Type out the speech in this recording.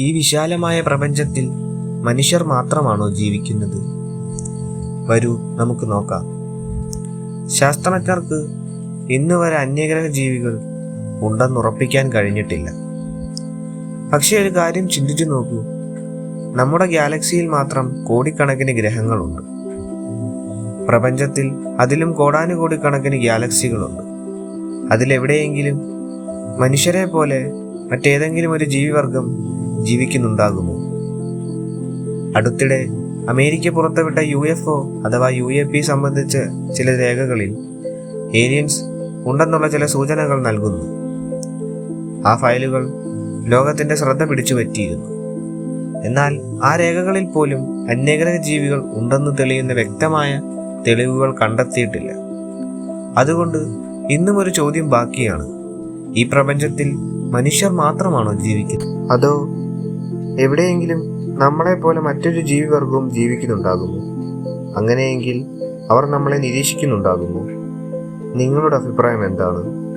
ഈ വിശാലമായ പ്രപഞ്ചത്തിൽ മനുഷ്യർ മാത്രമാണോ ജീവിക്കുന്നത്? വരൂ നമുക്ക് നോക്കാം. ശാസ്ത്രജ്ഞർക്ക് ഇന്ന് വരെ അന്യഗ്രഹ ജീവികൾ ഉണ്ടെന്നുറപ്പിക്കാൻ കഴിഞ്ഞിട്ടില്ല. പക്ഷേ ഒരു കാര്യം ചിന്തിച്ചു നോക്കൂ, നമ്മുടെ ഗാലക്സിയിൽ മാത്രം കോടിക്കണക്കിന് ഗ്രഹങ്ങളുണ്ട്. പ്രപഞ്ചത്തിൽ അതിലും കോടാനുകോടിക്കണക്കിന് ഗാലക്സികളുണ്ട്. അതിലെവിടെയെങ്കിലും മനുഷ്യരെ പോലെ മറ്റേതെങ്കിലും ഒരു ജീവിവർഗം ജീവിക്കുന്നുണ്ടാകുമോ? അടുത്തിടെ അമേരിക്ക പുറത്തുവിട്ട UFO അഥവാ UAP സംബന്ധിച്ച് ചില രേഖകളിൽ ഏലിയൻസ് ഉണ്ടെന്നുള്ള ചില സൂചനകൾ നൽകുന്നു. ആ ഫയലുകൾ ലോകത്തിന്റെ ശ്രദ്ധ പിടിച്ചു പറ്റിയിരുന്നു. എന്നാൽ ആ രേഖകളിൽ പോലും അന്യഗ്രഹ ജീവികൾ ഉണ്ടെന്ന് തെളിയുന്ന വ്യക്തമായ തെളിവുകൾ കണ്ടെത്തിയിട്ടില്ല. അതുകൊണ്ട് ഇന്നും ഒരു ചോദ്യം ബാക്കിയാണ്. ഈ പ്രപഞ്ചത്തിൽ മനുഷ്യർ മാത്രമാണോ ജീവിക്കുന്നത്? അതോ എവിടെയെങ്കിലും നമ്മളെ പോലെ മറ്റൊരു ജീവിവർഗവും ജീവിക്കുന്നുണ്ടാകുമോ? അങ്ങനെയെങ്കിൽ അവർ നമ്മളെ നിരീക്ഷിക്കുന്നുണ്ടാകുമോ? നിങ്ങളുടെ അഭിപ്രായം എന്താണ്?